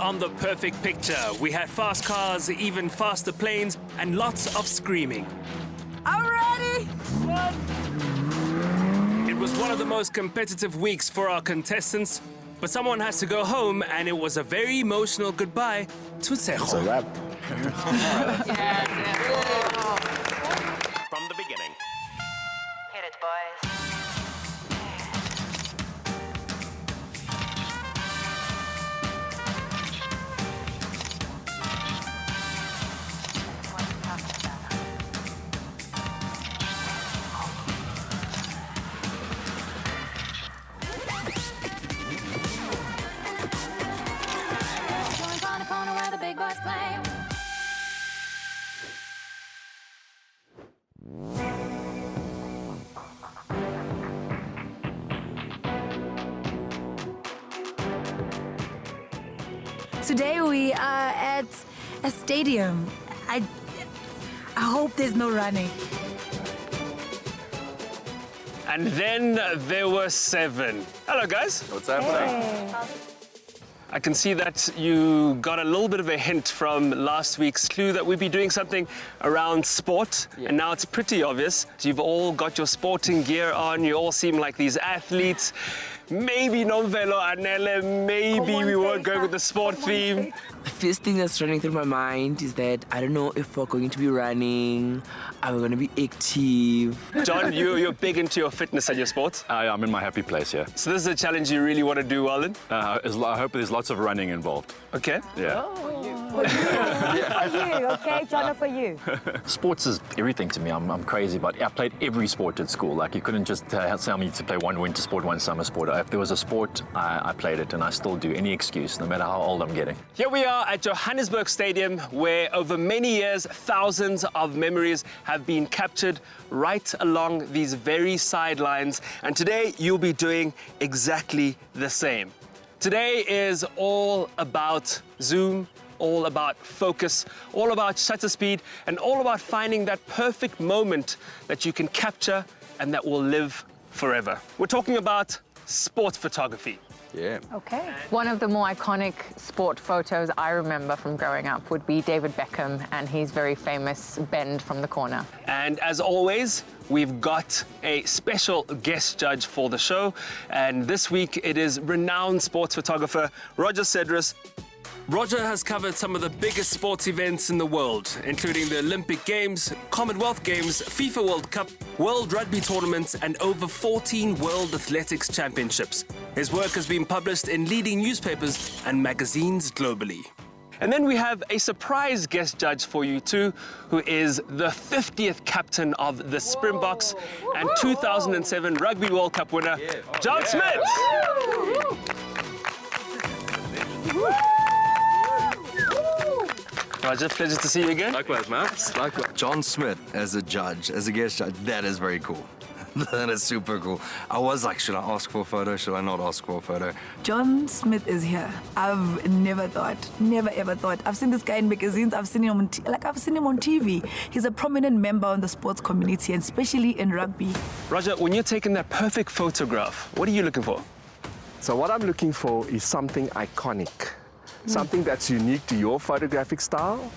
on the perfect picture. We had fast cars, even faster planes, and lots of screaming. I'm ready! It was one of the most competitive weeks for our contestants, but someone has to go home, and it was a very emotional goodbye to Tsecho. It's a wrap. From the beginning. Hit it, boys. Today we are at a stadium. I hope there's no running. And then there were 7. Hello, guys. What's happening? I can see that you got a little bit of a hint from last week's clue that we'd be doing something around sport, and now it's pretty obvious. You've all got your sporting gear on, you all seem like these athletes. Maybe Nomvelo Anele, maybe we weren't going with the sport theme. The first thing that's running through my mind is that I don't know if we're going to be running, are we going to be active? John, you're big into your fitness and your sports. I'm in my happy place here. So this is a challenge you really want to do well in? I hope there's lots of running involved. Okay. Yeah. For you, okay, John, for you. Sports is everything to me. I'm crazy about it. I played every sport at school. Like, you couldn't just tell me to play one winter sport, one summer sport. If there was a sport, I played it, and I still do. Any excuse, no matter how old I'm getting. Here we are at Johannesburg Stadium, where over many years, thousands of memories have been captured right along these very sidelines. And today, you'll be doing exactly the same. Today is all about zoom, all about focus, all about shutter speed, and all about finding that perfect moment that you can capture and that will live forever. We're talking about sport photography. Yeah. Okay. One of the more iconic sport photos I remember from growing up would be David Beckham and his very famous bend from the corner. And as always, we've got a special guest judge for the show. And this week it is renowned sports photographer Roger Cedrus. Roger has covered some of the biggest sports events in the world, including the Olympic Games, Commonwealth Games, FIFA World Cup, World Rugby tournaments, and over 14 World Athletics Championships. His work has been published in leading newspapers and magazines globally. And then we have a surprise guest judge for you too, who is the 50th captain of the Springboks and 2007 Rugby World Cup winner, John Smith. Roger, pleasure to see you again. Likewise, man. Likewise. John Smith as a judge, as a guest judge, that is very cool. That is super cool. I was like, should I ask for a photo? Should I not ask for a photo? John Smith is here. I've never ever thought. I've seen this guy in magazines. I've seen him on TV. He's a prominent member in the sports community, and especially in rugby. Roger, when you're taking that perfect photograph, what are you looking for? So what I'm looking for is something iconic, something that's unique to your photographic style,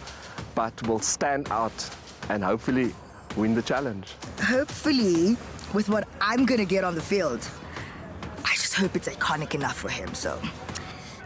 but will stand out and hopefully win the challenge. Hopefully, with what I'm gonna get on the field, I just hope it's iconic enough for him. So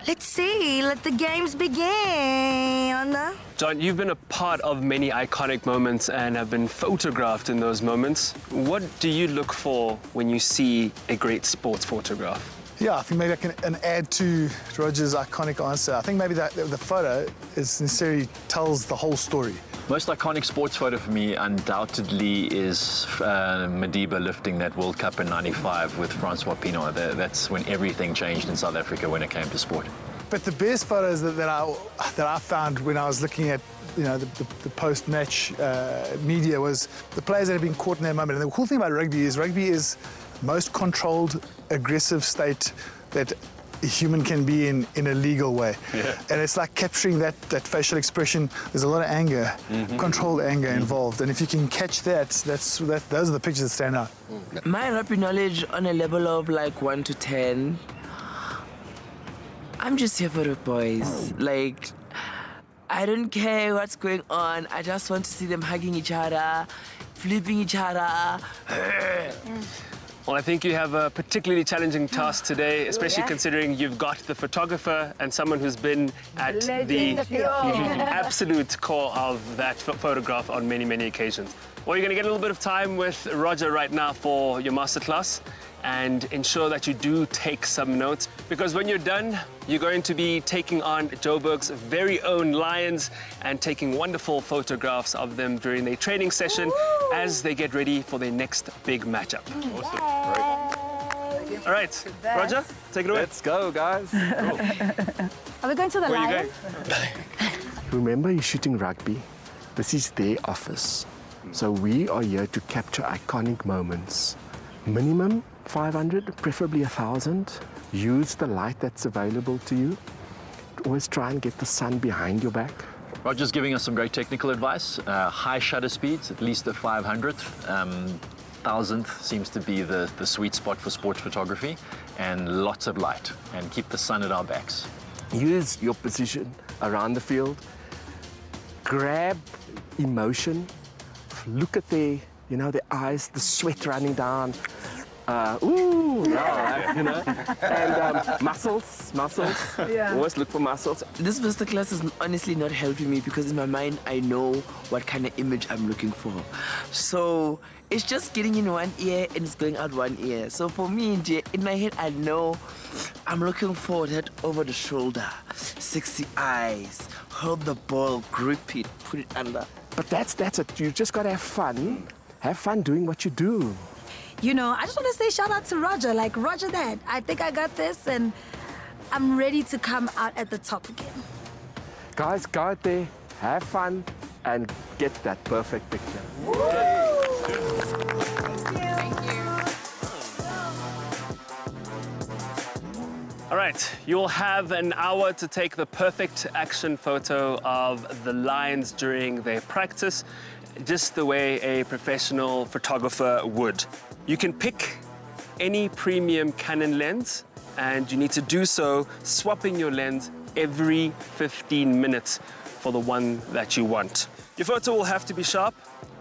let's see, let the games begin. John, you've been a part of many iconic moments and have been photographed in those moments. What do you look for when you see a great sports photograph? Yeah, I think maybe I can add to Roger's iconic answer. I think maybe that the photo is necessarily tells the whole story. Most iconic sports photo for me undoubtedly is Madiba lifting that World Cup in '95 with Francois Pinault. That's when everything changed in South Africa when it came to sport. But the best photos that I found when I was looking at the post-match media was the players that had been caught in their moment. And the cool thing about rugby is most controlled, aggressive state that a human can be in a legal way. Yeah. And it's like capturing that facial expression. There's a lot of anger, controlled anger involved. And if you can catch that, those are the pictures that stand out. My rugby knowledge on a level of like 1 to 10, I'm just here for the boys. Like, I don't care what's going on. I just want to see them hugging each other, flipping each other. Well, I think you have a particularly challenging task today, especially considering you've got the photographer and someone who's been at the absolute core of that photograph on many, many occasions. Well, you're going to get a little bit of time with Roger right now for your masterclass, and ensure that you do take some notes, because when you're done, you're going to be taking on Joburg's very own Lions and taking wonderful photographs of them during their training session as they get ready for their next big matchup. Awesome. Great. All right, Roger, take it away. Let's go, guys. Are we going to the Where are you Lions? going? Remember, you're shooting rugby. This is their office. So we are here to capture iconic moments. Minimum 500, preferably 1,000. Use the light that's available to you. Always try and get the sun behind your back. Roger's giving us some great technical advice. High shutter speeds, at least the 500th. 1,000th seems to be the sweet spot for sports photography. And lots of light. And keep the sun at our backs. Use your position around the field. Grab emotion. Look at their eyes, the sweat running down. And muscles. Always look for muscles. This masterclass is honestly not helping me because in my mind, I know what kind of image I'm looking for. So it's just getting in one ear and it's going out one ear. So for me, in my head, I know I'm looking for that over the shoulder, sexy eyes, hold the ball, grip it, put it under. But that's it. You just gotta have fun. Have fun doing what you do. You know, I just want to say shout out to Roger. Like, Roger that. I think I got this, and I'm ready to come out at the top again. Guys, go out there, have fun, and get that perfect picture. All right, you'll have an hour to take the perfect action photo of the Lions during their practice, just the way a professional photographer would. You can pick any premium Canon lens, and you need to do so swapping your lens every 15 minutes for the one that you want. Your photo will have to be sharp,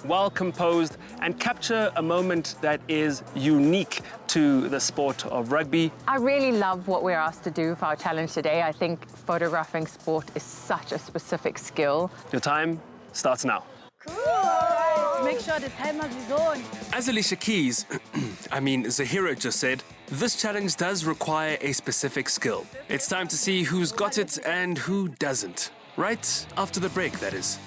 well composed, and capture a moment that is unique to the sport of rugby. I really love what we're asked to do for our challenge today. I think photographing sport is such a specific skill. Your time starts now. Make sure the timer is on. As Alicia Keys, Zahira just said, this challenge does require a specific skill. It's time to see who's got it and who doesn't. Right after the break, that is.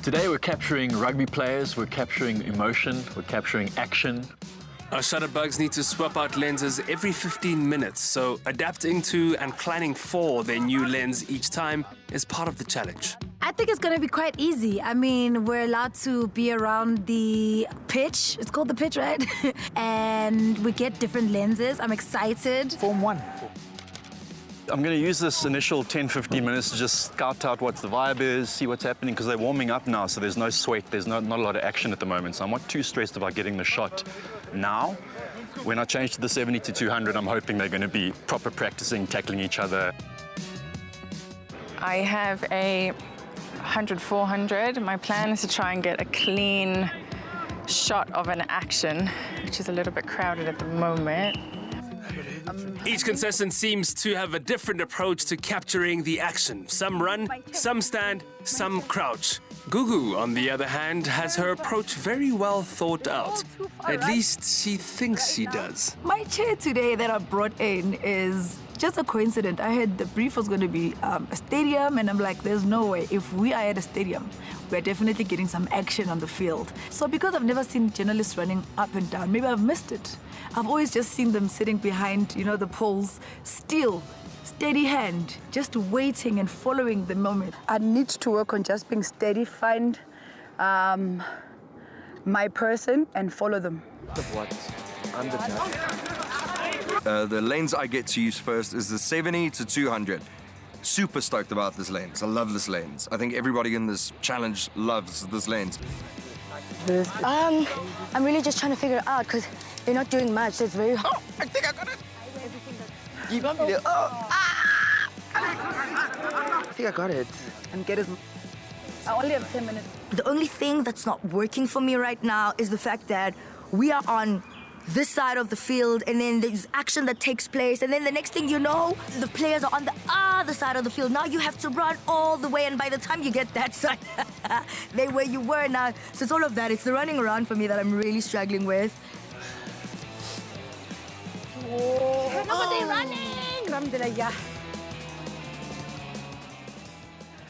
Today we're capturing rugby players, we're capturing emotion, we're capturing action. Our shutterbugs need to swap out lenses every 15 minutes, so adapting to and planning for their new lens each time is part of the challenge. I think it's going to be quite easy. I mean, we're allowed to be around the pitch. It's called the pitch, right? And we get different lenses. I'm excited. Form 1. I'm going to use this initial 10-15 minutes to just scout out what the vibe is, see what's happening, because they're warming up now, so there's no sweat, there's not a lot of action at the moment, so I'm not too stressed about getting the shot now. When I change to the 70 to 200, I'm hoping they're going to be proper practicing, tackling each other. I have a 100-400. My plan is to try and get a clean shot of an action, which is a little bit crowded at the moment. Each contestant seems to have a different approach to capturing the action. Some run, some stand, some crouch. Gugu, on the other hand, has her approach very well thought out. At least she thinks she does. My chair today that I brought in is just a coincidence. I heard the brief was going to be a stadium, and I'm like, there's no way. If we are at a stadium, we're definitely getting some action on the field. So because I've never seen journalists running up and down, maybe I've missed it. I've always just seen them sitting behind, the poles, still, steady hand, just waiting and following the moment. I need to work on just being steady, find my person and follow them. What? I'm the judge. The lens I get to use first is the 70 to 200. Super stoked about this lens. I love this lens. I think everybody in this challenge loves this lens. I'm really just trying to figure it out because you're not doing much, so it's very hard. Oh, I think I got it. You got me there. Oh, ah. I think I got it. And get his... I only have 10 minutes. The only thing that's not working for me right now is the fact that we are on this side of the field, and then there's action that takes place, and then the next thing you know, the players are on the other side of the field. Now you have to run all the way, and by the time you get that side, they're where you were now. So it's all of that. It's the running around for me that I'm really struggling with. Nobody running!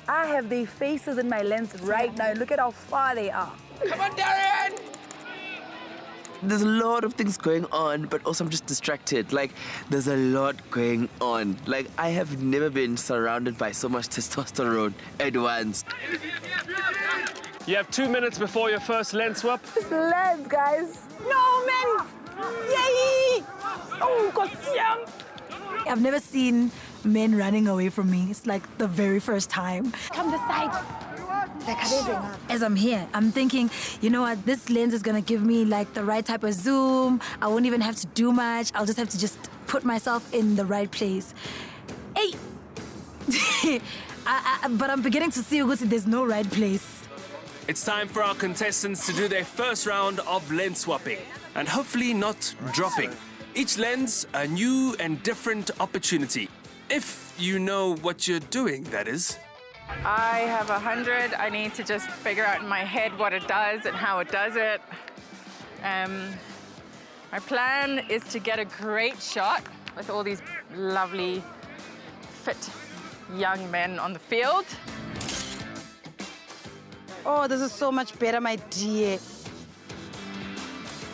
I have their faces in my lens right now. Look at how far they are. Come on, Darren! There's a lot of things going on, but also I'm just distracted. Like, there's a lot going on. Like, I have never been surrounded by so much testosterone at once. You have 2 minutes before your first lens swap. This lens, guys. No, man! Yay! Oh, Kosiam! I've never seen men running away from me. It's like the very first time. Come this side. As I'm here, I'm thinking, you know what, this lens is gonna give me like the right type of zoom. I won't even have to do much. I'll just have to put myself in the right place. Hey! But I'm beginning to see there's no right place. It's time for our contestants to do their first round of lens swapping, and hopefully not dropping. Each lens, a new and different opportunity. If you know what you're doing, that is. I have 100. I need to just figure out in my head what it does and how it does it. My plan is to get a great shot with all these lovely, fit young men on the field. Oh, this is so much better, my dear.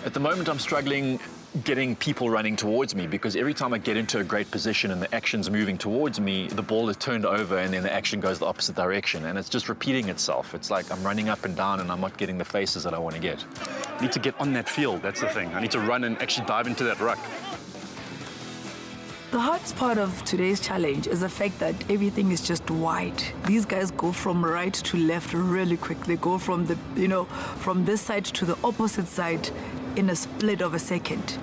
At the moment, I'm struggling getting people running towards me because every time I get into a great position and the action's moving towards me, the ball is turned over and then the action goes the opposite direction, and it's just repeating itself. It's like I'm running up and down and I'm not getting the faces that I want to get. I need to get on that field, that's the thing. I need to run and actually dive into that ruck. The hardest part of today's challenge is the fact that everything is just wide. These guys go from right to left really quick. They go from from this side to the opposite side in a split of a second.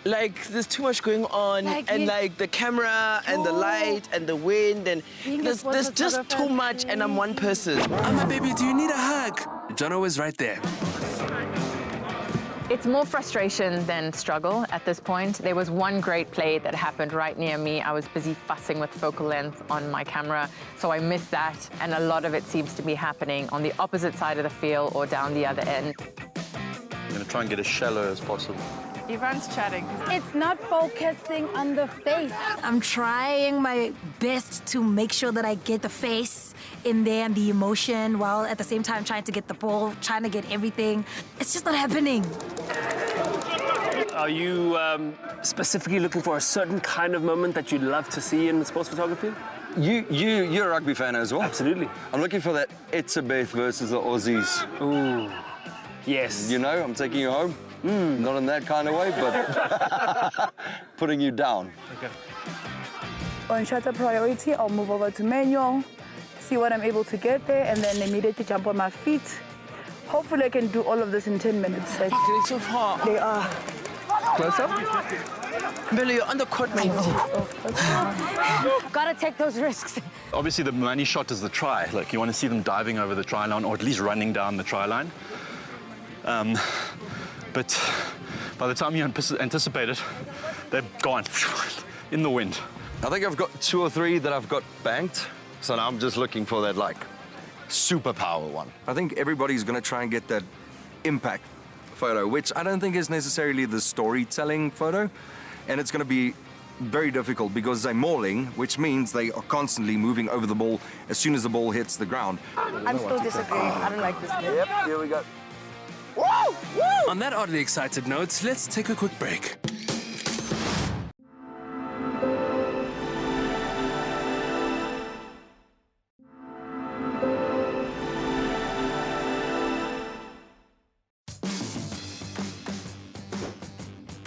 Like, there's too much going on, and like the camera and the light and the wind, and there's just too much, and I'm one person. Oh, my baby, do you need a hug? Jono is right there. It's more frustration than struggle at this point. There was one great play that happened right near me. I was busy fussing with focal length on my camera, so I missed that, and a lot of it seems to be happening on the opposite side of the field or down the other end. I'm going to try and get as shallow as possible. Ivan's chatting. It's not focusing on the face. I'm trying my best to make sure that I get the face in there and the emotion while at the same time trying to get the ball, trying to get everything. It's just not happening. Are you specifically looking for a certain kind of moment that you'd love to see in sports photography? You're a rugby fan as well? Absolutely. I'm looking for that Etzebeth versus the Aussies. Ooh, yes. You know, I'm taking you home. Not in that kind of way, but putting you down. Okay. On shutter priority, I'll move over to manual, see what I'm able to get there, and then immediately jump on my feet. Hopefully I can do all of this in 10 minutes. Getting so far. They are. Close up. Billy, you're on the court, mate. Gotta take those risks. Obviously, the money shot is the try. Like, you want to see them diving over the try line or at least running down the try line. But by the time you anticipate it, they're gone in the wind. I think I've got 2 or 3 that I've got banked. So now I'm just looking for that, like, superpower one. I think everybody's going to try and get that impact photo, which I don't think is necessarily the storytelling photo. And it's going to be very difficult because they're mauling, which means they are constantly moving over the ball as soon as the ball hits the ground. I'm still disagreeing. I don't like this. Yep, here we go. Woo! Woo! On that oddly excited note, let's take a quick break.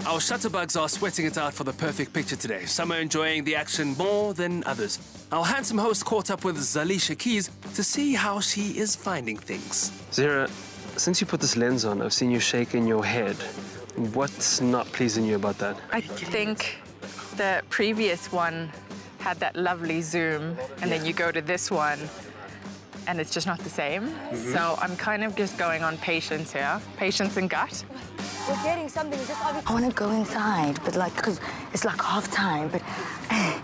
Our shutterbugs are sweating it out for the perfect picture today. Some are enjoying the action more than others. Our handsome host caught up with Zalisha Keys to see how she is finding things. Zira, since you put this lens on, I've seen you shaking your head. What's not pleasing you about that? I think the previous one had that lovely zoom, and then you go to this one, and it's just not the same. So I'm kind of just going on patience here, patience and gut. We're getting something. It's just obvious. I want to go inside, but like, because it's like half time, but I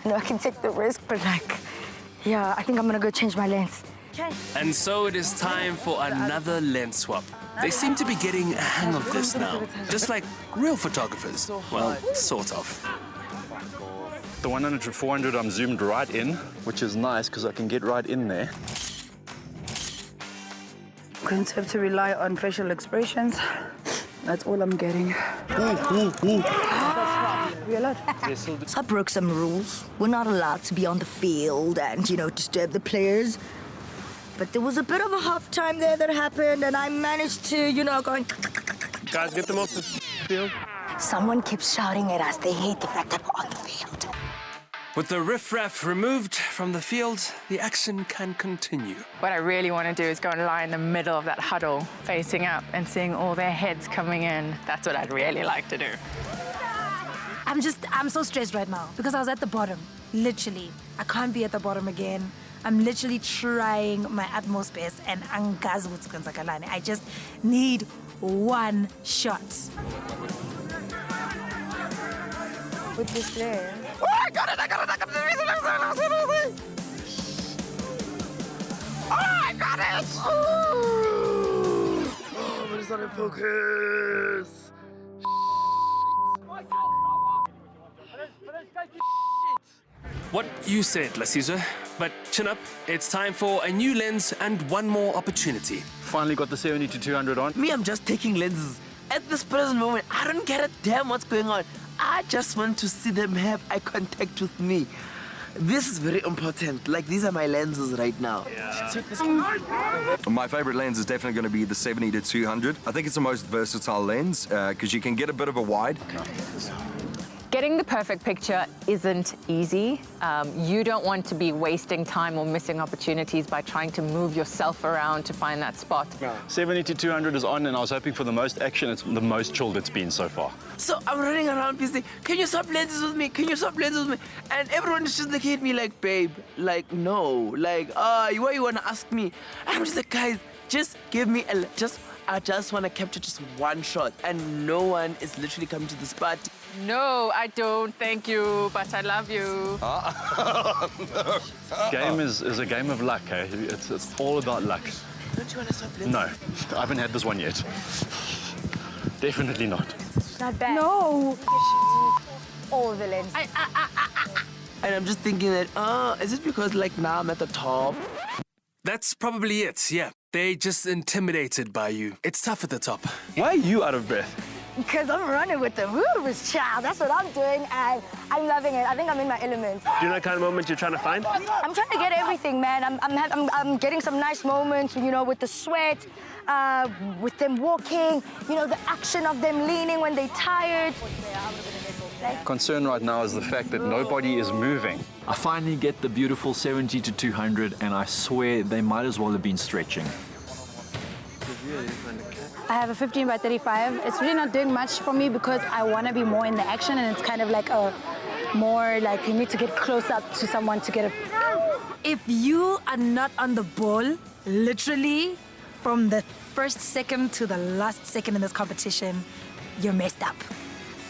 know I can take the risk, but like, yeah, I think I'm going to go change my lens. Okay. And so it is time for another lens swap. They seem to be getting a hang of this now, just like real photographers. Well, sort of. The 100-400 I'm zoomed right in, which is nice because I can get right in there. Going to have to rely on facial expressions. That's all I'm getting. So I broke some rules. We're not allowed to be on the field and, you know, disturb the players. But there was a bit of a half time there that happened, and I managed to, you know, go and... Guys, get them off the field. Someone keeps shouting at us. They hate the fact that we're on the field. With the riffraff removed from the field, the action can continue. What I really want to do is go and lie in the middle of that huddle, facing up and seeing all their heads coming in. That's what I'd really like to do. I'm so stressed right now because I was at the bottom, literally. I can't be at the bottom again. I'm literally trying my utmost best, and I just need one shot. With this player. Oh, I got it! Oh, I got it! Oh, but it's not in focus. What you said, Lasisa. But chin up, it's time for a new lens and one more opportunity. Finally got the 70-200 on. Me, I'm just taking lenses. At this present moment, I don't get a damn what's going on. I just want to see them have eye contact with me. This is very important. Like, these are my lenses right now. My favorite lens is definitely going to be the 70-200. I think it's the most versatile lens because you can get a bit of a wide. Getting the perfect picture isn't easy. You don't want to be wasting time or missing opportunities by trying to move yourself around to find that spot. 70-200 is on, and I was hoping for the most action. It's the most chilled it's been so far. So I'm running around saying, can you swap lenses with me? Can you swap lenses with me? And everyone is just looking at me like, babe, like, no. Like, why you want to ask me? I'm just like, guys, just give me I just want to capture just one shot, and no one is literally coming to the spot. No, I don't, thank you, but I love you. Game is a game of luck, eh? It's all about luck. Don't you want to swap lenses? No, I haven't had this one yet. Definitely not. Not bad. No. All the lens. And I'm just thinking that, is it because like now I'm at the top? That's probably it, yeah. They just intimidated by you. It's tough at the top. Why are you out of breath? Because I'm running with the movers, child. That's what I'm doing, and I'm loving it. I think I'm in my element. Do you know the kind of moment you're trying to find? I'm trying to get everything, man. I'm getting some nice moments, you know, with the sweat, with them walking, you know, the action of them leaning when they're tired. Concern right now is the fact that nobody is moving. I finally get the beautiful 70-200, and I swear they might as well have been stretching. I have a 15/35. It's really not doing much for me because I want to be more in the action, and it's kind of like more like you need to get close up to someone to get a... If you are not on the ball, literally, from the first second to the last second in this competition, you're messed up.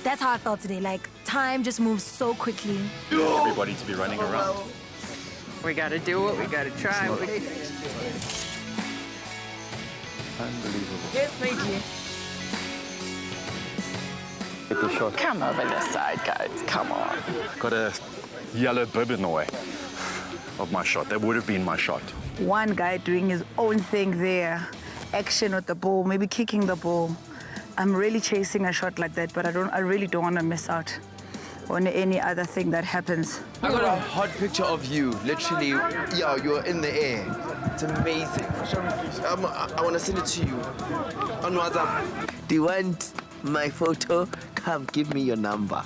That's how I felt today. Like, time just moves so quickly. Everybody to be running around. We gotta do it, we gotta try. Unbelievable. Yes, thank you. Get the shot. Come over this side, guys, come on. Got a yellow bib in the way of my shot. That would have been my shot. One guy doing his own thing there. Action with the ball, maybe kicking the ball. I'm really chasing a shot like that, but I really don't want to miss out on any other thing that happens. I got a hot picture of you, literally, you're in the air. It's amazing. I want to send it to you on WhatsApp. Do you want my photo. Come, give me your number.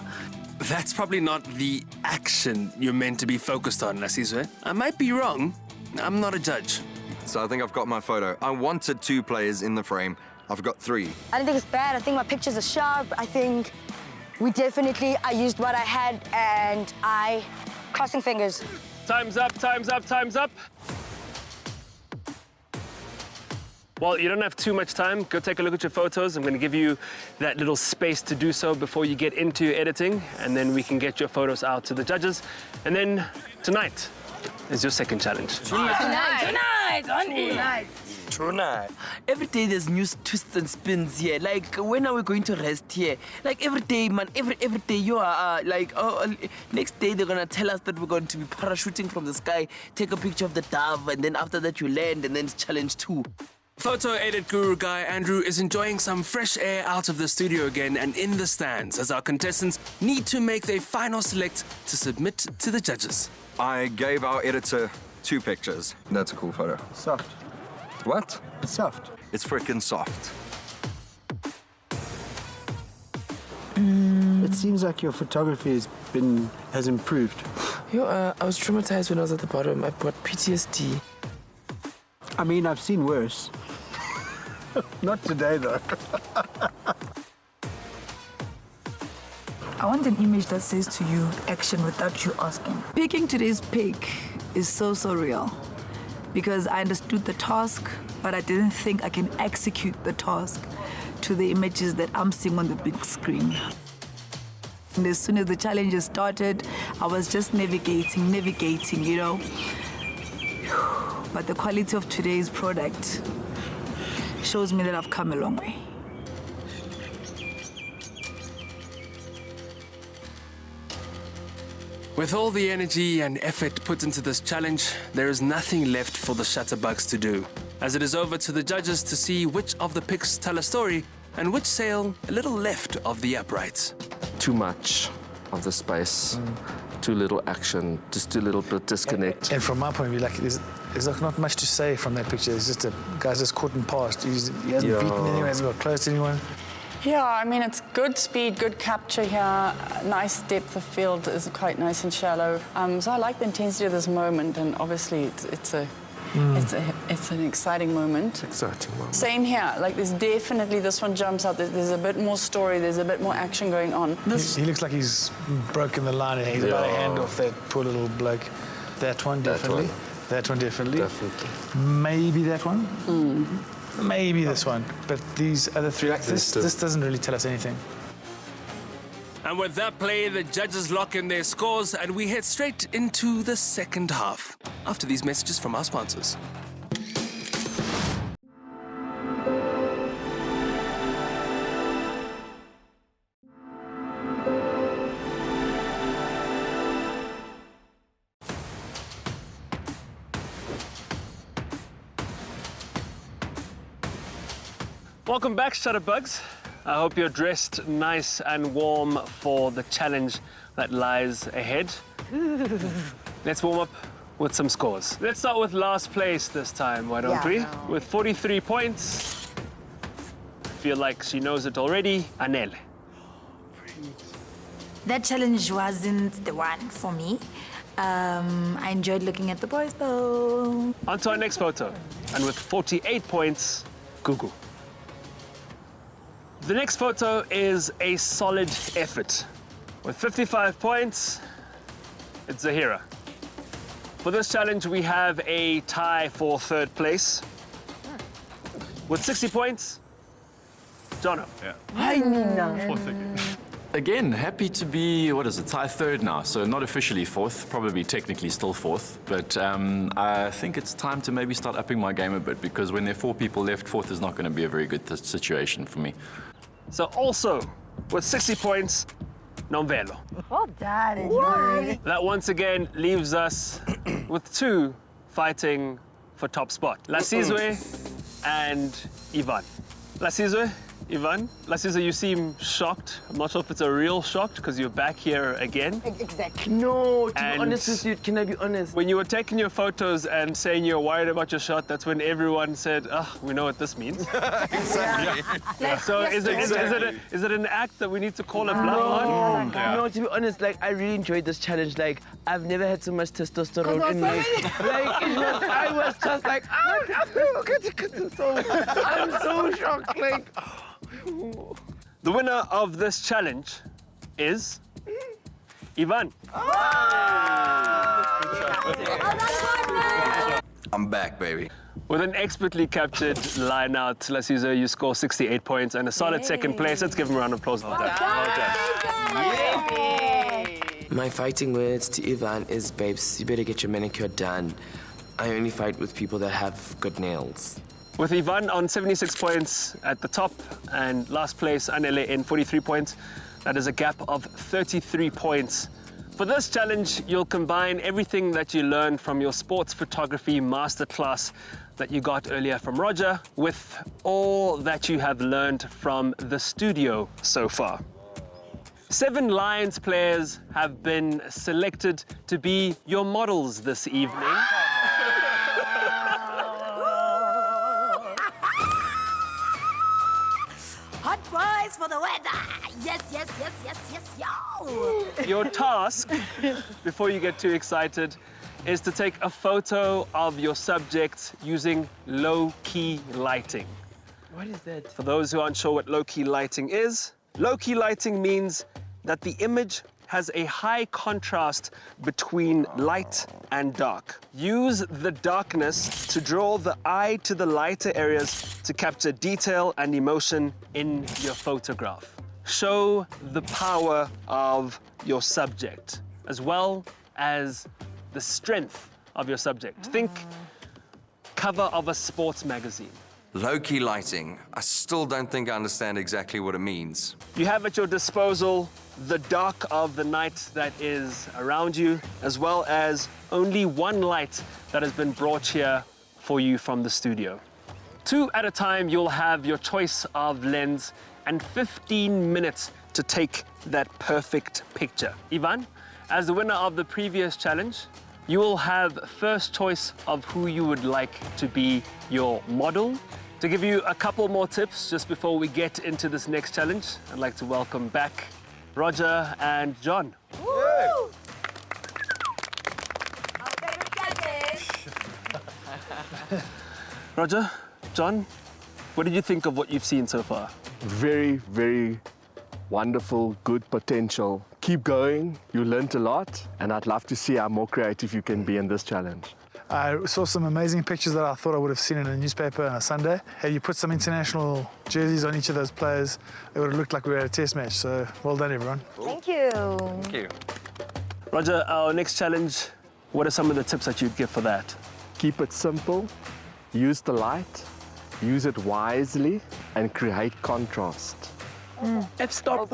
That's probably not the action you're meant to be focused on, Lasizwe. I might be wrong. I'm not a judge. So I think I've got my photo. I wanted 2 players in the frame. I've got 3. I don't think it's bad. I think my pictures are sharp. I think I used what I had, and crossing fingers. Time's up, time's up, time's up. Well, you don't have too much time. Go take a look at your photos. I'm going to give you that little space to do so before you get into your editing, and then we can get your photos out to the judges. And then tonight is your second challenge. Tonight. Every day there's new twists and spins here. Like, when are we going to rest here? Like, every day, man, every day you are next day they're gonna tell us that we're going to be parachuting from the sky, take a picture of the dove, and then after that you land, and then it's challenge 2. Photo edit guru guy Andrew is enjoying some fresh air out of the studio again and in the stands as our contestants need to make their final select to submit to the judges. I gave our editor 2 pictures. That's a cool photo. Soft. What? It's soft. It's freaking soft. It seems like your photography has improved. I was traumatized when I was at the bottom. I've got PTSD. I mean, I've seen worse. Not today, though. I want an image that says to you, action without you asking. Picking today's pick is so real because I understood the task, but I didn't think I can execute the task to the images that I'm seeing on the big screen. And as soon as the challenges started, I was just navigating, you know. But the quality of today's product shows me that I've come a long way. With all the energy and effort put into this challenge, there is nothing left for the Shutterbugs to do, as it is over to the judges to see which of the picks tell a story and which sail a little left of the uprights. Too much of the space, too little action, just too little bit disconnect. And from my point of view, like, there's like not much to say from that picture. It's just a guy's just caught and passed. He hasn't beaten anyone, hasn't got close to anyone. Yeah, I mean, it's good speed, good capture here. Nice depth of field is quite nice and shallow. So I like the intensity of this moment, and obviously it's an exciting moment. Exciting moment. Same here. Like, there's definitely, this one jumps out. There's a bit more story. There's a bit more action going on. He looks like he's broken the line and he's about a hand off that poor little bloke. That one, definitely. That one, definitely. Maybe that one. Maybe this one. But these other 3, like, this doesn't really tell us anything. And with that play, the judges lock in their scores and we head straight into the second half after these messages from our sponsors. Welcome back, Shutterbugs. I hope you're dressed nice and warm for the challenge that lies ahead. Let's warm up with some scores. Let's start with last place this time, why don't we? With 43 points. Feel like she knows it already. Anel. That challenge wasn't the one for me. I enjoyed looking at the boys though. On to our next photo. And with 48 points, Gugu. The next photo is a solid effort. With 55 points, it's Zahira. For this challenge, we have a tie for third place. With 60 points, Jono. Again, happy to be, tie third now. So not officially fourth, probably technically still fourth. But I think it's time to maybe start upping my game a bit because when there are 4 people left, fourth is not going to be a very good situation for me. So also, with 60 points, Nomvelo. Well done. That once again leaves us with 2 fighting for top spot. Lasizwe and Ivan. Lasizwe, Ivan. Lasisa, you seem shocked. I'm not sure if it's a real shock because you're back here again. Exactly. No, to be And honest with you, can I be honest? When you were taking your photos and saying you're worried about your shot, that's when everyone said, we know what this means. Exactly. So is it an act that we need to call a bluff on? No, to be honest, like I really enjoyed this challenge. Like I've never had so much testosterone in me. I was just like, I'm so shocked. Like, The winner of this challenge is Ivan. I'm back, baby. With an expertly captured line out, Lasisa, you score 68 points and a solid second place. Let's give him a round of applause. Well done. my fighting words to Ivan is, babes, you better get your manicure done. I only fight with people that have good nails. With Ivan on 76 points at the top and last place, Anele in 43 points. That is a gap of 33 points. For this challenge, you'll combine everything that you learned from your sports photography masterclass that you got earlier from Roger with all that you have learned from the studio so far. 7 Lions players have been selected to be your models this evening. Hot boys for the weather. Yes, yes, yes, yes, yes, yo. Your task, before you get too excited, is to take a photo of your subject using low-key lighting. What is that? For those who aren't sure what low-key lighting is, low-key lighting means that the image has a high contrast between light and dark. Use the darkness to draw the eye to the lighter areas to capture detail and emotion in your photograph. Show the power of your subject, as well as the strength of your subject. Think cover of a sports magazine. Low-key lighting. I still don't think I understand exactly what it means. You have at your disposal the dark of the night that is around you, as well as only one light that has been brought here for you from the studio. 2 at a time, you'll have your choice of lens and 15 minutes to take that perfect picture. Ivan, as the winner of the previous challenge, you will have first choice of who you would like to be your model. To give you a couple more tips just before we get into this next challenge, I'd like to welcome back Roger and John. Woo! Our favorite judges. Roger, John, what did you think of what you've seen so far? Very, very wonderful, good potential. Keep going. You learned a lot, and I'd love to see how more creative you can be in this challenge. I saw some amazing pictures that I thought I would have seen in a newspaper on a Sunday. Had you put some international jerseys on each of those players, it would have looked like we were at a test match. So well done, everyone. Thank you. Thank you. Roger, our next challenge, what are some of the tips that you'd give for that? Keep it simple, use the light, use it wisely, and create contrast. Stop.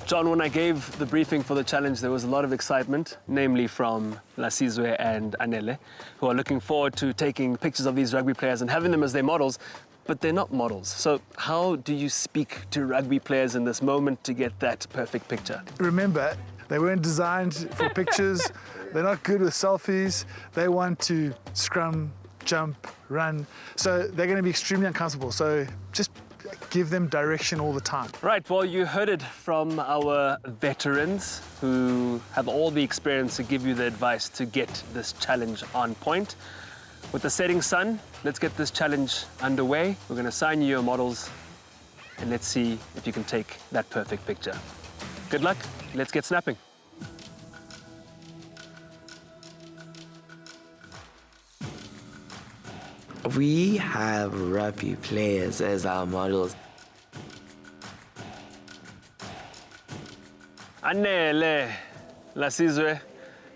John, when I gave the briefing for the challenge, there was a lot of excitement, namely from Lasizwe and Anele, who are looking forward to taking pictures of these rugby players and having them as their models, but they're not models. So how do you speak to rugby players in this moment to get that perfect picture? Remember, they weren't designed for pictures. They're not good with selfies. They want to scrum, jump, run. So they're going to be extremely uncomfortable. So just give them direction all the time. Right, well, you heard it from our veterans who have all the experience to give you the advice to get this challenge on point. With the setting sun, let's get this challenge underway. We're going to assign you your models and let's see if you can take that perfect picture. Good luck. Let's get snapping. We have rugby players as our models. Anele, Lasizwe,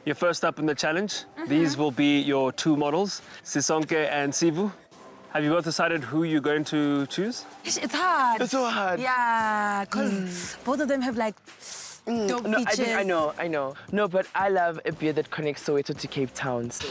you're first up in the challenge. These will be your 2 models, Sisonke and Sivu. Have you both decided who you're going to choose? It's hard. It's so hard. Yeah, because both of them have like Dope No, I features. I know. No, but I love a beer that connects Soweto to Cape Town. So.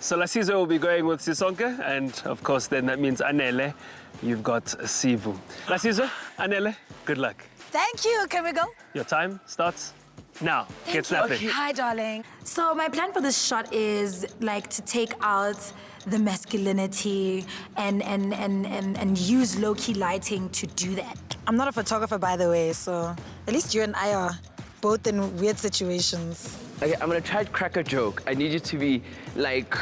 So Lasizo will be going with Sisonke, and of course then that means Anele. You've got Sivu. Lasizo, Anele, good luck. Thank you. Can we go? Your time starts now. Get snapping. Hi, darling. So my plan for this shot is like to take out the masculinity and use low-key lighting to do that. I'm not a photographer, by the way, so at least you and I are both in weird situations. Okay, I'm gonna try to crack a joke. I need you to be like,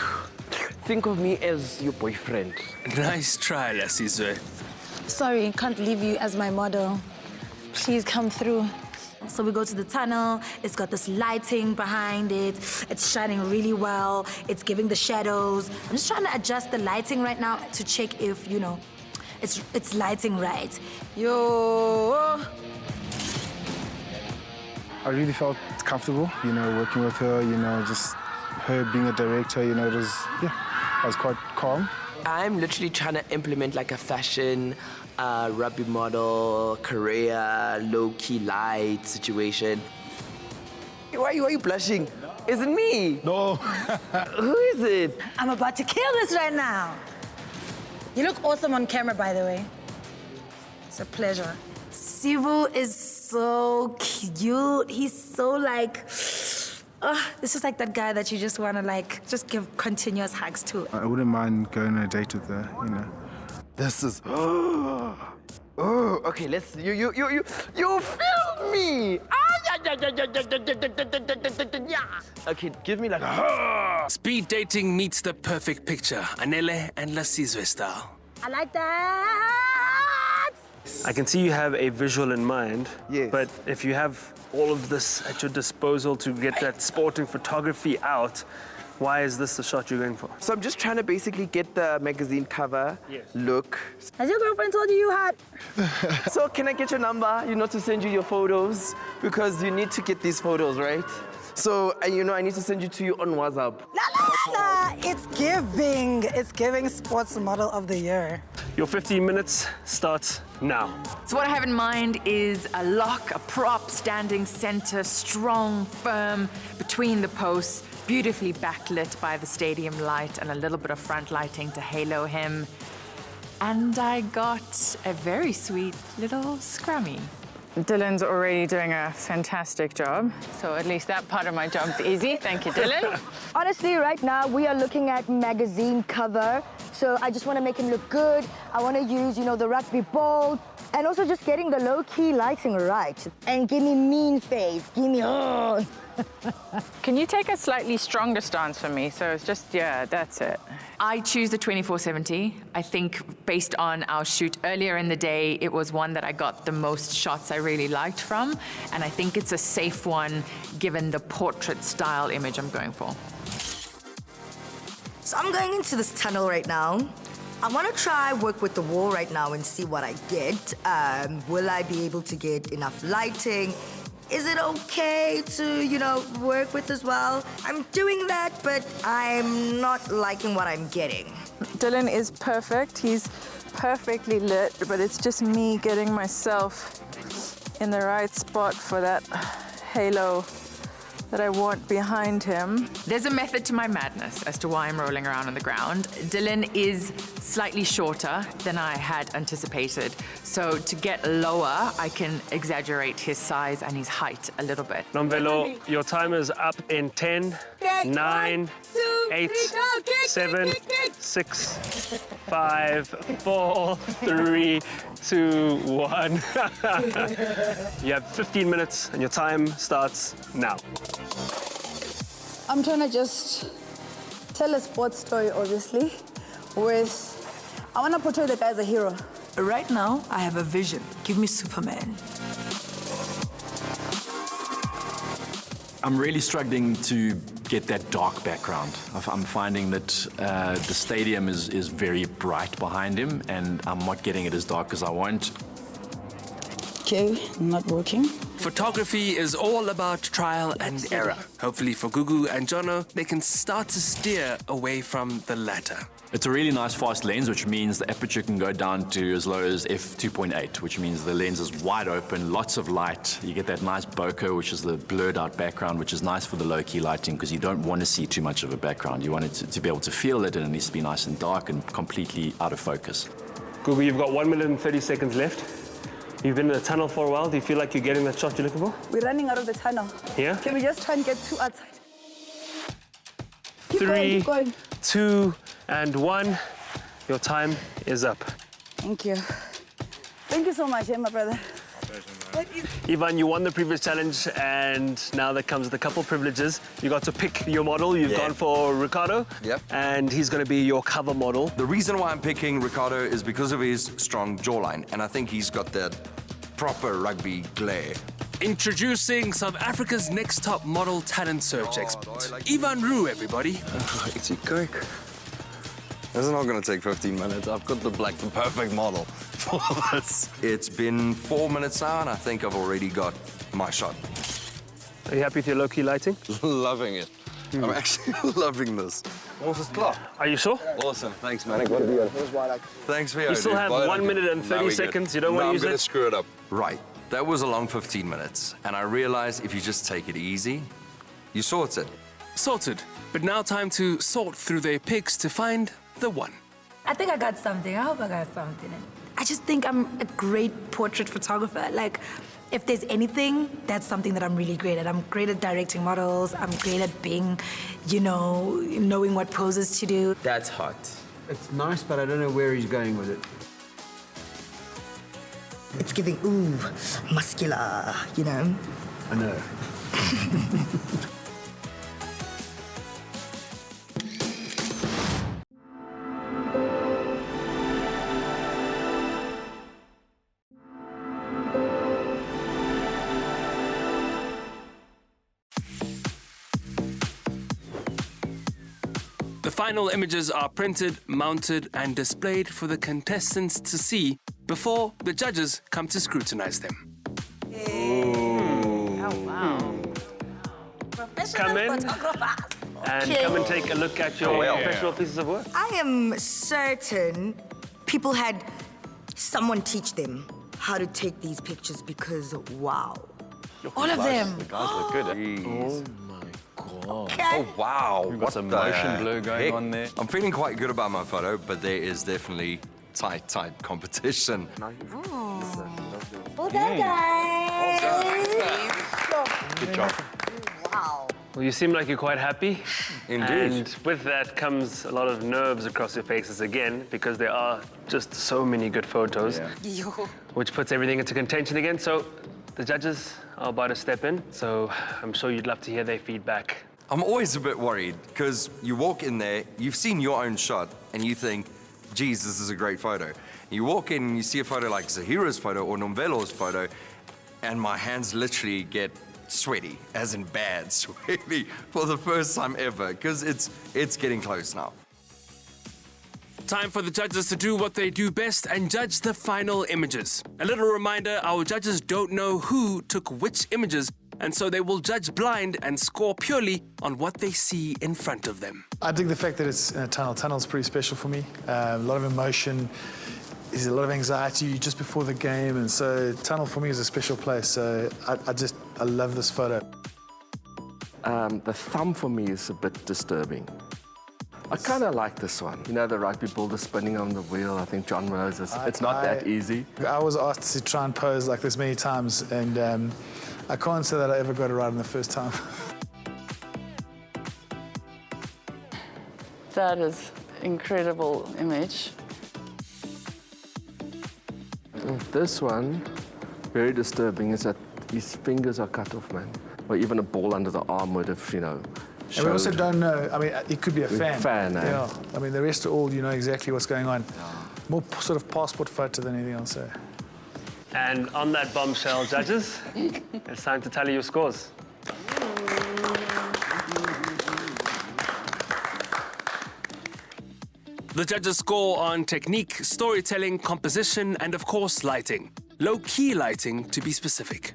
think of me as your boyfriend. Nice try, Lasizo. Sorry, can't leave you as my model. Please come through. So we go to the tunnel, it's got this lighting behind it, it's shining really well, it's giving the shadows. I'm just trying to adjust the lighting right now to check if, you know, it's lighting right. Yo! I really felt comfortable, you know, working with her, you know, just her being a director, you know, it was, yeah, I was quite calm. I'm literally trying to implement like a fashion, rugby model, career, low-key light situation. Why are you blushing? Is it me? No. Who is it? I'm about to kill this right now. You look awesome on camera, by the way. It's a pleasure. Sivu is so cute. He's so like, it's just like that guy that you just want to like, just give continuous hugs to. I wouldn't mind going on a date with her, you know. This is. Oh, okay. Let's. You feel me? Okay, give me like a. Speed dating meets the perfect picture. Anele and Lasizo style. I like that. I can see you have a visual in mind. Yes. But if you have all of this at your disposal to get that sporting photography out, why is this the shot you're going for? So I'm just trying to basically get the magazine cover look. Has your girlfriend told you hot? So can I get your number, you know, to send you your photos? Because you need to get these photos, right? So, and you know, I need to send you to you on WhatsApp. La. It's giving sports model of the year. Your 15 minutes starts now. So what I have in mind is a lock, a prop standing center, strong, firm, between the posts, beautifully backlit by the stadium light and a little bit of front lighting to halo him. And I got a very sweet little scrummy. Dylan's already doing a fantastic job, so at least that part of my job's easy. Thank you, Dylan. Honestly, right now, we are looking at magazine cover. So I just want to make him look good. I want to use, you know, the rugby ball. And also just getting the low-key lighting right. And give me mean face. Give me, oh. Can you take a slightly stronger stance for me? So it's just, yeah, that's it. I choose the 2470. I think based on our shoot earlier in the day, it was one that I got the most shots I really liked from. And I think it's a safe one given the portrait style image I'm going for. So I'm going into this tunnel right now. I want to try work with the wall right now and see what I get. Will I be able to get enough lighting? Is it okay to, you know, work with as well? I'm doing that, but I'm not liking what I'm getting. Dylan is perfect. He's perfectly lit, but it's just me getting myself in the right spot for that halo that I want behind him. There's a method to my madness as to why I'm rolling around on the ground. Dylan is slightly shorter than I had anticipated. So to get lower, I can exaggerate his size and his height a little bit. Nomvelo, your time is up in 10, 9, 8, 7, 6, 5, 4, 3, 2, 1. You have 15 minutes and your time starts now. I'm trying to just tell a sports story, obviously, I want to portray the guy as a hero. Right now, I have a vision. Give me Superman. I'm really struggling to get that dark background. I'm finding that the stadium is very bright behind him, and I'm not getting it as dark as I want. Okay, not working. Photography is all about trial and error. Hopefully for Gugu and Jono, they can start to steer away from the latter. It's a really nice fast lens, which means the aperture can go down to as low as f2.8, which means the lens is wide open, lots of light. You get that nice bokeh, which is the blurred out background, which is nice for the low-key lighting because you don't want to see too much of a background. You want it to be able to feel it, and it needs to be nice and dark and completely out of focus. Google, you've got 1 minute and 30 seconds left. You've been in the tunnel for a while. Do you feel like you're getting that shot you're looking for? We're running out of the tunnel. Yeah? Can we just try and get two outside? Keep 3, going, keep going. 2, and 1. Your time is up. Thank you. Thank you so much, my brother. Ivan, you won the previous challenge, and now that comes with a couple privileges. You got to pick your model. You've gone for Ricardo. Yep. And he's going to be your cover model. The reason why I'm picking Ricardo is because of his strong jawline, and I think he's got that proper rugby glare. Introducing South Africa's next top model talent search expert, Ivan Roux, everybody. Is he quick? This is not going to take 15 minutes. I've got the perfect model for this. It's been 4 minutes now, and I think I've already got my shot. Are you happy with your low-key lighting? Loving it. I'm actually loving this. Are you sure? Awesome. Thanks, man. Thanks for your You still have 1 minute and 30 seconds. You don't want to use it? I'm going to screw it up. Right. That was a long 15 minutes, and I realized if you just take it easy, you sort it. Sorted. But now time to sort through their picks to find the one. I think I got something. I hope I got something. I just think I'm a great portrait photographer. Like, if there's anything, that's something that I'm really great at. I'm great at directing models. I'm great at being, knowing what poses to do. That's hot. It's nice, but I don't know where he's going with it. It's giving, ooh, muscular, I know. The final images are printed, mounted, and displayed for the contestants to see before the judges come to scrutinize them. Oh, wow. Come in and come and take a look at your professional pieces of work. I am certain people had someone teach them how to take these pictures because, wow. All of them. The guys look good. Jeez. Okay. Oh, wow. We've got some motion blur going on there. I'm feeling quite good about my photo, but there is definitely tight competition. Well done, guys. Good job. Wow. Well, you seem like you're quite happy. Indeed. And with that comes a lot of nerves across your faces again, because there are just so many good photos, which puts everything into contention again. So the judges are about to step in, so I'm sure you'd love to hear their feedback. I'm always a bit worried because you walk in there, you've seen your own shot, and you think, geez, this is a great photo. You walk in and you see a photo like Zahira's photo or Nomvelo's photo, and my hands literally get sweaty, as in bad sweaty, for the first time ever, because it's getting close now. Time for the judges to do what they do best and judge the final images. A little reminder, our judges don't know who took which images, and so they will judge blind and score purely on what they see in front of them. I dig the fact that it's in a tunnel. Tunnel's pretty special for me. A lot of emotion. There's a lot of anxiety just before the game, and so tunnel for me is a special place. So I love this photo. The thumb for me is a bit disturbing. I kind of like this one. The rugby builder spinning on the wheel. I think John knows it's not that easy. I was asked to try and pose like this many times, and I can't say that I ever got it right in the first time. That is incredible image. This one, very disturbing, is that his fingers are cut off, man. Or even a ball under the arm would have, And we also don't know, it could be a fan. Eh? Yeah. The rest are all, exactly what's going on. More sort of passport photo than anything else. So. And on that bombshell, judges, it's time to tally your scores. The judges score on technique, storytelling, composition, and of course, lighting. Low-key lighting, to be specific.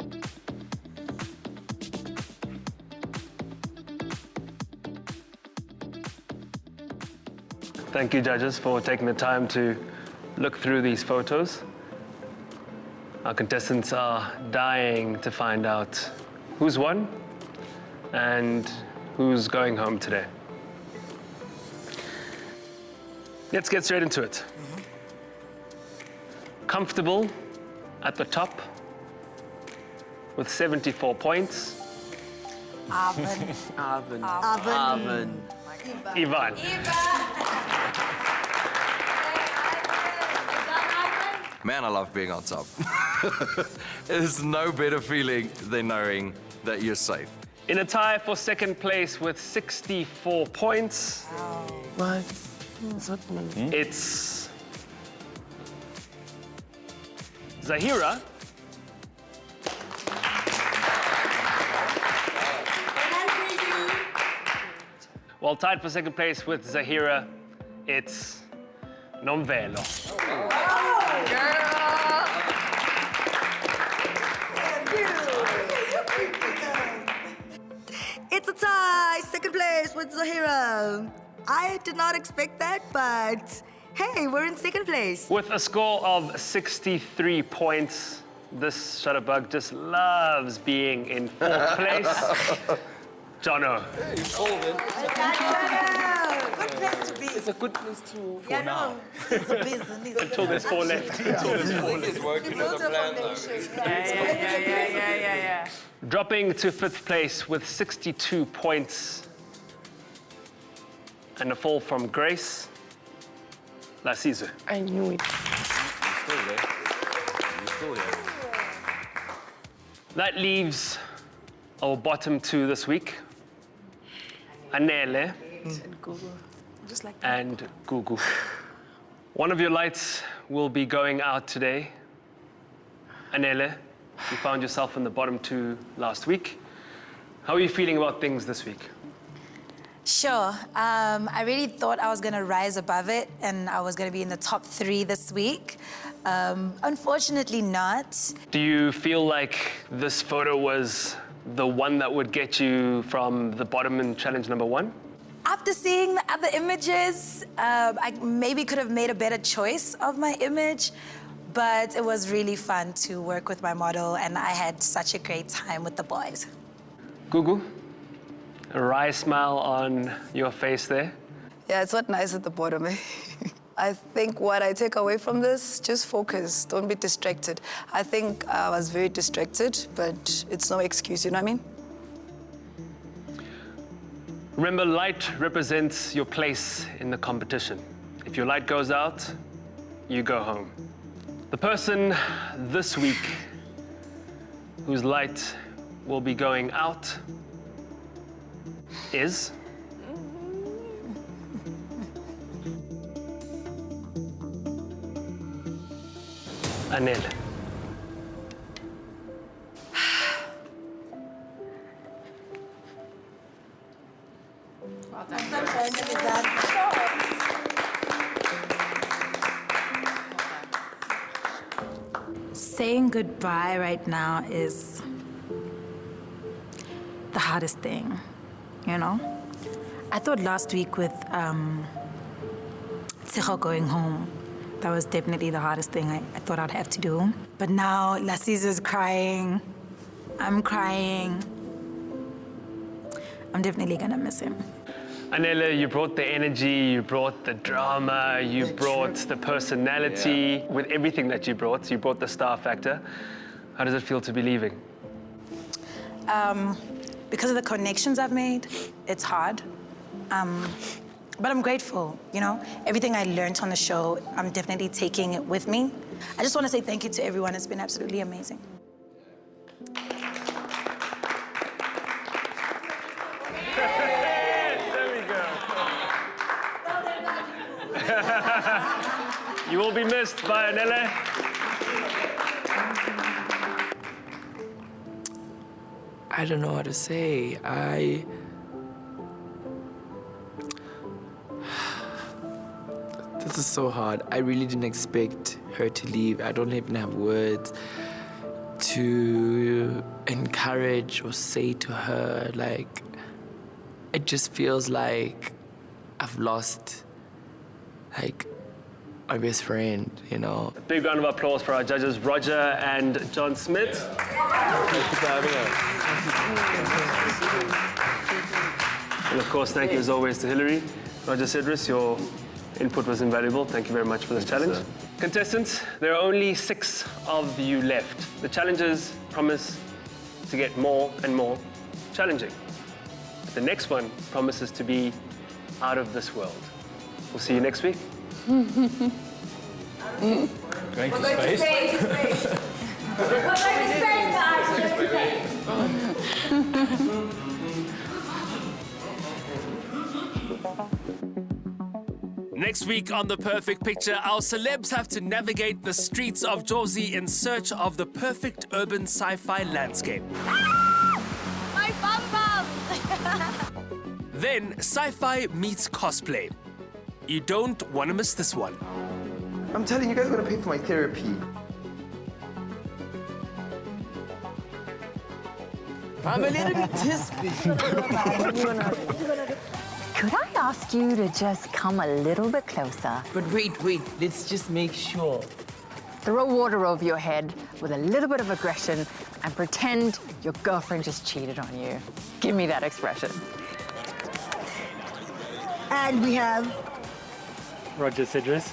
Thank you, judges, for taking the time to look through these photos. Our contestants are dying to find out who's won and who's going home today. Let's get straight into it. Comfortable at the top with 74 points. Arvin. Ivan. Man, I love being on top. There's no better feeling than knowing that you're safe. In a tie for second place with 64 points. What? What's happening? It's Zahira. While tied for second place with Zahira, it's Nomvelo. It's a tie, second place with Zahira. I did not expect that, but hey, we're in second place. With a score of 63 points, this shutterbug just loves being in fourth place. Jono. Hey, you called it. Good place to be. It's a good place to Yeah, no. It's a business. Until there's four left. Until there's four left. It's working as a plan, though. Yeah. Dropping to fifth place with 62 points. And a fall from Grace. Lasizo. I knew it. You're still there. You're still here. That leaves our bottom two this week. Anele and Gugu. One of your lights will be going out today. Anele, you found yourself in the bottom two last week. How are you feeling about things this week? Sure. I really thought I was going to rise above it and I was going to be in the top 3 this week. Unfortunately not. Do you feel like this photo was the one that would get you from the bottom in challenge number 1? After seeing the other images, I maybe could have made a better choice of my image, but it was really fun to work with my model and I had such a great time with the boys. Gugu, a wry smile on your face there. Yeah, it's not nice at the bottom, eh? I think what I take away from this, just focus, don't be distracted. I think I was very distracted, but it's no excuse, you know what I mean? Remember, light represents your place in the competition. If your light goes out, you go home. The person this week whose light will be going out is Anel. Saying goodbye right now is the hardest thing, you know? I thought last week with Tseho going home, that was definitely the hardest thing I thought I'd have to do. But now Lasizo's crying, I'm crying. I'm definitely gonna miss him. Anela, you brought the energy, you brought the drama, you brought the personality. With everything that you brought the star factor. How does it feel to be leaving? Because of the connections I've made, it's hard. But I'm grateful, you know? Everything I learned on the show, I'm definitely taking it with me. I just want to say thank you to everyone. It's been absolutely amazing. You will be missed by Anele. I don't know what to say. This is so hard. I really didn't expect her to leave. I don't even have words to encourage or say to her. Like, it just feels like I've lost like my best friend, you know. A big round of applause for our judges, Roger and John Smith. And of course, thank you as always to Hillary. Roger Cedrus, your input was invaluable. Thank you very much for this challenge. Contestants, there are only 6 of you left. The challenges promise to get more and more challenging. The next one promises to be out of this world. We'll see you next week. Going to space. Next week on The Perfect Picture, our celebs have to navigate the streets of Jersey in search of the perfect urban sci-fi landscape. My bum bum! Then, sci-fi meets cosplay. You don't want to miss this one. I'm telling you guys, gotta pay for my therapy. I'm a little bit tispy. Could I ask you to just come a little bit closer? But wait, let's just make sure. Throw water over your head with a little bit of aggression and pretend your girlfriend just cheated on you. Give me that expression. And we have Roger Cedrus.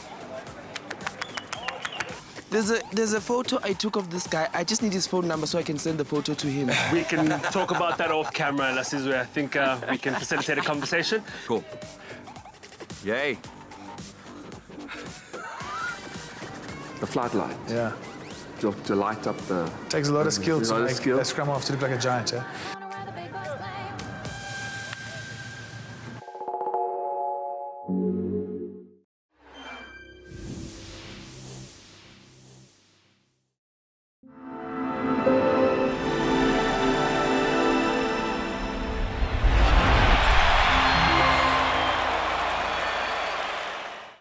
There's a photo I took of this guy. I just need his phone number so I can send the photo to him. We can talk about that off camera, Lasizwe. I think we can facilitate a conversation. Cool. Yay. The floodlight. Yeah. To light up the... Takes a lot of skill to A lot of make skill. a scrum half to look like a giant, yeah?